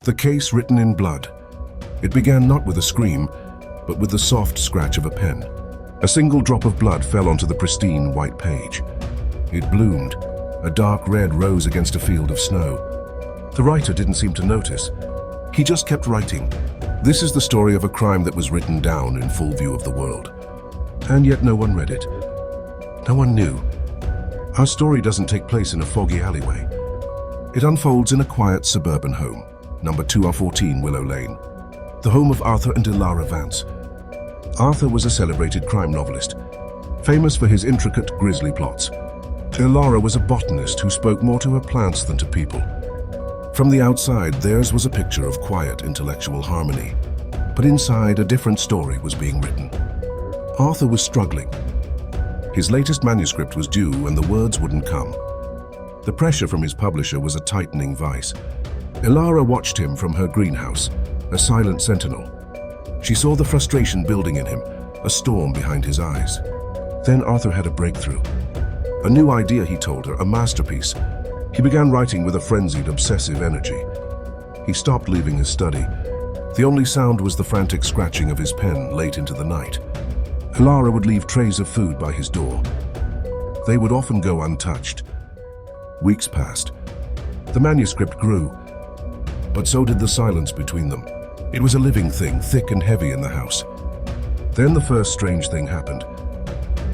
The case written in blood. It began not with a scream, but with the soft scratch of a pen. A single drop of blood fell onto the pristine white page. It bloomed. A dark red rose against a field of snow. The writer didn't seem to notice. He just kept writing. This is the story of a crime that was written down in full view of the world. And yet no one read it. No one knew. Our story doesn't take place in a foggy alleyway. It unfolds in a quiet suburban home, number 214 Willow Lane, the home of Arthur and Ilara Vance. Arthur was a celebrated crime novelist, famous for his intricate, grisly plots. Ilara was a botanist who spoke more to her plants than to people. From the outside, theirs was a picture of quiet, intellectual harmony. But inside, a different story was being written. Arthur was struggling. His latest manuscript was due and the words wouldn't come. The pressure from his publisher was a tightening vice. Ilara watched him from her greenhouse, a silent sentinel. She saw the frustration building in him, a storm behind his eyes. Then Arthur had a breakthrough. A new idea, he told her, a masterpiece. He began writing with a frenzied, obsessive energy. He stopped leaving his study. The only sound was the frantic scratching of his pen late into the night. Ilara would leave trays of food by his door. They would often go untouched. Weeks passed. The manuscript grew, but so did the silence between them. It was a living thing, thick and heavy in the house. Then the first strange thing happened.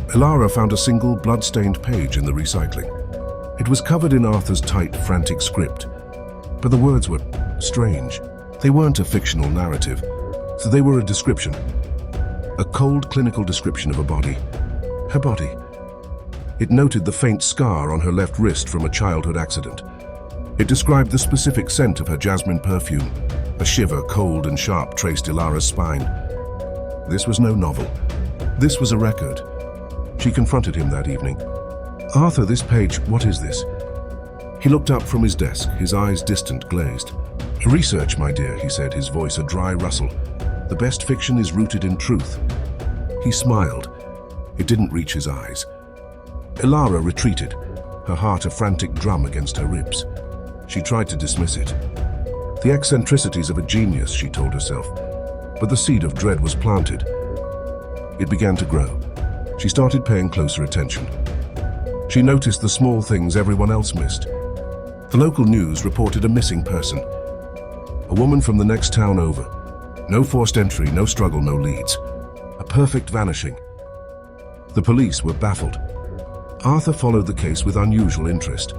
Ilara found a single blood-stained page in the recycling. It was covered in Arthur's tight, frantic script, but the words were strange. They weren't a fictional narrative, so they were a description. A cold, clinical description of a body. Her body. It noted the faint scar on her left wrist from a childhood accident. It described the specific scent of her jasmine perfume. A shiver, cold and sharp, traced Ilara's spine. This was no novel. This was a record. She confronted him that evening. "Arthur, this page, what is this?" He looked up from his desk, his eyes distant, glazed. "Research, my dear," he said, his voice a dry rustle. "The best fiction is rooted in truth." He smiled. It didn't reach his eyes. Ilara retreated, her heart a frantic drum against her ribs. She tried to dismiss it. The eccentricities of a genius, she told herself, but the seed of dread was planted. It began to grow. She started paying closer attention. She noticed the small things everyone else missed. The local news reported a missing person. A woman from the next town over. No forced entry, no struggle, no leads. A perfect vanishing. The police were baffled. Arthur followed the case with unusual interest.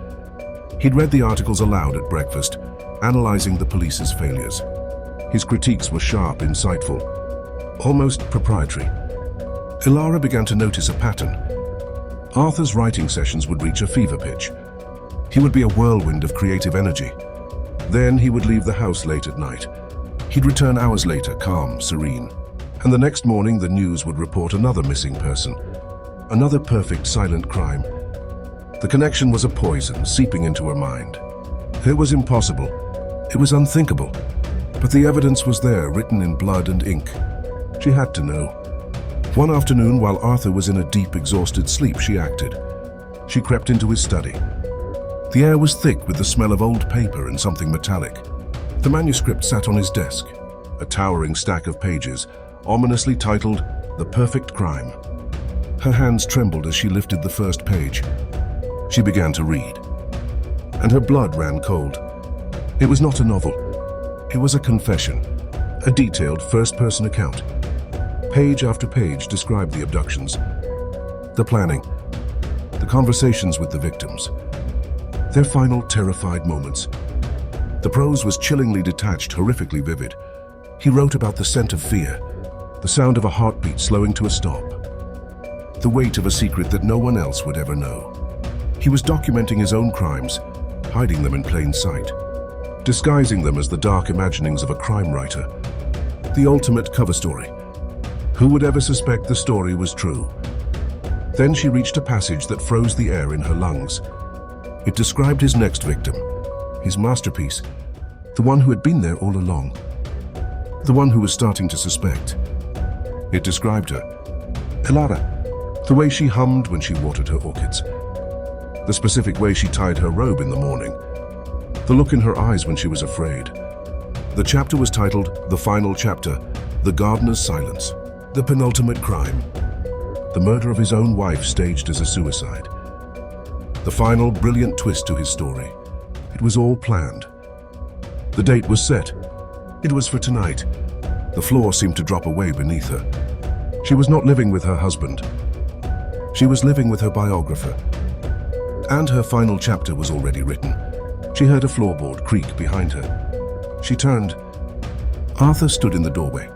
He'd read the articles aloud at breakfast, analyzing the police's failures. His critiques were sharp, insightful, almost proprietary. Ilara began to notice a pattern. Arthur's writing sessions would reach a fever pitch. He would be a whirlwind of creative energy. Then he would leave the house late at night. He'd return hours later, calm, serene. And the next morning, the news would report another missing person. Another perfect, silent crime. The connection was a poison seeping into her mind. It was impossible. It was unthinkable. But the evidence was there, written in blood and ink. She had to know. One afternoon, while Arthur was in a deep, exhausted sleep, she acted. She crept into his study. The air was thick with the smell of old paper and something metallic. The manuscript sat on his desk, a towering stack of pages, ominously titled, "The Perfect Crime." Her hands trembled as she lifted the first page. She began to read, and her blood ran cold. It was not a novel. It was a confession, a detailed first-person account. Page after page described the abductions, the planning, the conversations with the victims, their final terrified moments. The prose was chillingly detached, horrifically vivid. He wrote about the scent of fear, the sound of a heartbeat slowing to a stop, the weight of a secret that no one else would ever know. He was documenting his own crimes, hiding them in plain sight, disguising them as the dark imaginings of a crime writer. The ultimate cover story. Who would ever suspect the story was true? Then she reached a passage that froze the air in her lungs. It described his next victim, his masterpiece, the one who had been there all along, the one who was starting to suspect. It described her, Ilara, the way she hummed when she watered her orchids, the specific way she tied her robe in the morning, the look in her eyes when she was afraid. The chapter was titled The Final Chapter, The Gardener's Silence, the penultimate crime. The murder of his own wife staged as a suicide. The final brilliant twist to his story. It was all planned. The date was set. It was for tonight. The floor seemed to drop away beneath her. She was not living with her husband. She was living with her biographer. And her final chapter was already written. She heard a floorboard creak behind her. She turned. Arthur stood in the doorway.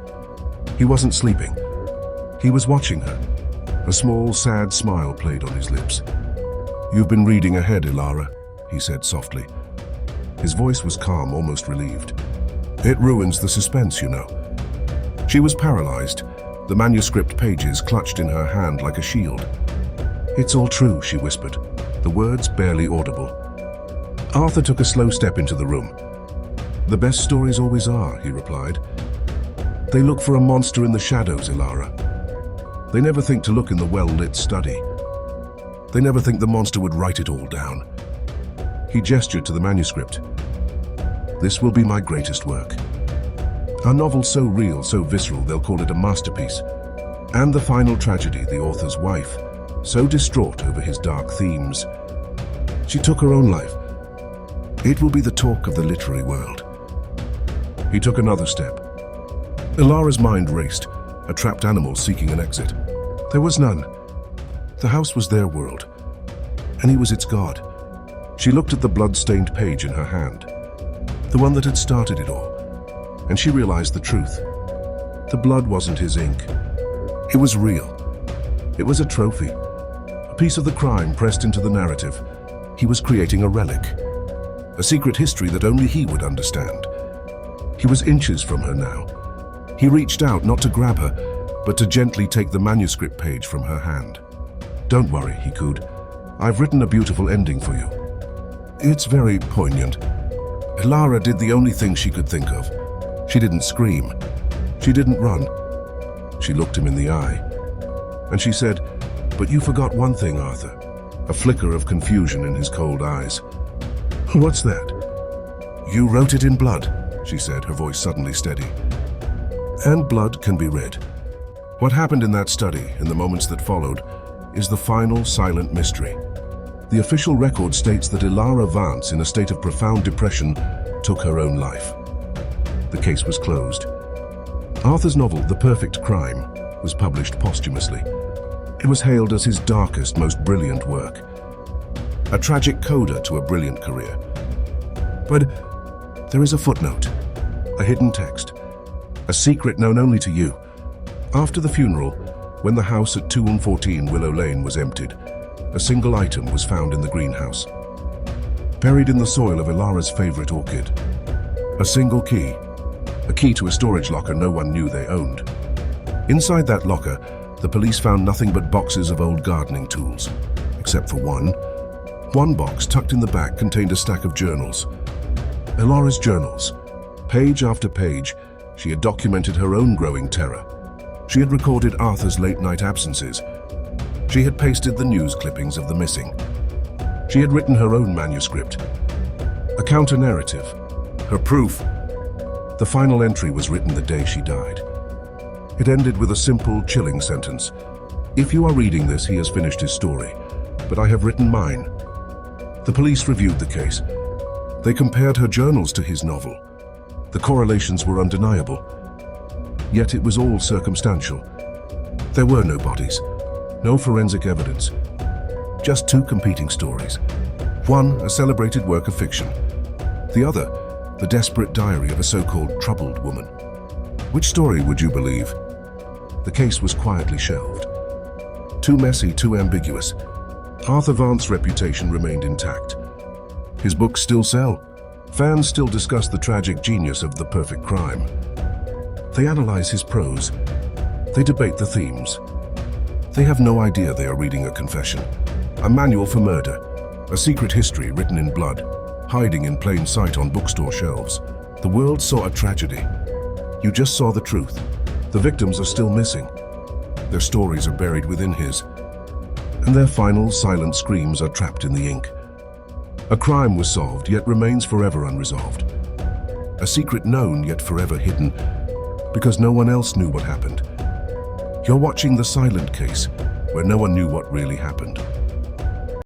He wasn't sleeping. He was watching her. A small, sad smile played on his lips. "You've been reading ahead, Ilara," he said softly. His voice was calm, almost relieved. "It ruins the suspense, you know." She was paralyzed, the manuscript pages clutched in her hand like a shield. "It's all true," she whispered, the words barely audible. Arthur took a slow step into the room. "The best stories always are," he replied. "They look for a monster in the shadows, Ilara. They never think to look in the well-lit study. They never think the monster would write it all down." He gestured to the manuscript. "This will be my greatest work. A novel so real, so visceral, they'll call it a masterpiece. And the final tragedy, the author's wife, so distraught over his dark themes. She took her own life. It will be the talk of the literary world." He took another step. Ilara's mind raced, a trapped animal seeking an exit. There was none. The house was their world, and he was its god. She looked at the blood-stained page in her hand, the one that had started it all, and she realized the truth. The blood wasn't his ink. It was real. It was a trophy, a piece of the crime pressed into the narrative. He was creating a relic, a secret history that only he would understand. He was inches from her now. He reached out not to grab her, but to gently take the manuscript page from her hand. "Don't worry," he cooed. "I've written a beautiful ending for you. It's very poignant." Ilara did the only thing she could think of. She didn't scream. She didn't run. She looked him in the eye. And she said, "But you forgot one thing, Arthur." A flicker of confusion in his cold eyes. "What's that?" "You wrote it in blood," she said, her voice suddenly steady. "And blood can be read." What happened in that study, in the moments that followed, is the final silent mystery. The official record states that Ilara Vance, in a state of profound depression, took her own life. The case was closed. Arthur's novel, The Perfect Crime, was published posthumously. It was hailed as his darkest, most brilliant work. A tragic coda to a brilliant career. But there is a footnote, a hidden text, a secret known only to you. After the funeral, when the house at 214 Willow Lane was emptied, a single item was found in the greenhouse. Buried in the soil of Ilara's favorite orchid. A single key. A key to a storage locker no one knew they owned. Inside that locker, the police found nothing but boxes of old gardening tools, except for one. One box tucked in the back contained a stack of journals. Ilara's journals. Page after page, she had documented her own growing terror. She had recorded Arthur's late-night absences. She had pasted the news clippings of the missing. She had written her own manuscript. A counter-narrative. Her proof. The final entry was written the day she died. It ended with a simple, chilling sentence. "If you are reading this, he has finished his story, but I have written mine." The police reviewed the case. They compared her journals to his novel. The correlations were undeniable. Yet it was all circumstantial. There were no bodies, no forensic evidence. Just two competing stories. One, a celebrated work of fiction. The other, the desperate diary of a so-called troubled woman. Which story would you believe? The case was quietly shelved. Too messy, too ambiguous. Arthur Vance's reputation remained intact. His books still sell. Fans still discuss the tragic genius of The Perfect Crime. They analyze his prose. They debate the themes. They have no idea they are reading a confession, a manual for murder, a secret history written in blood, hiding in plain sight on bookstore shelves. The world saw a tragedy. You just saw the truth. The victims are still missing. Their stories are buried within his, and their final silent screams are trapped in the ink. A crime was solved, yet remains forever unresolved. a secret known yet forever hidden, because no one else knew what happened. You're watching The Silent Case, where no one knew what really happened.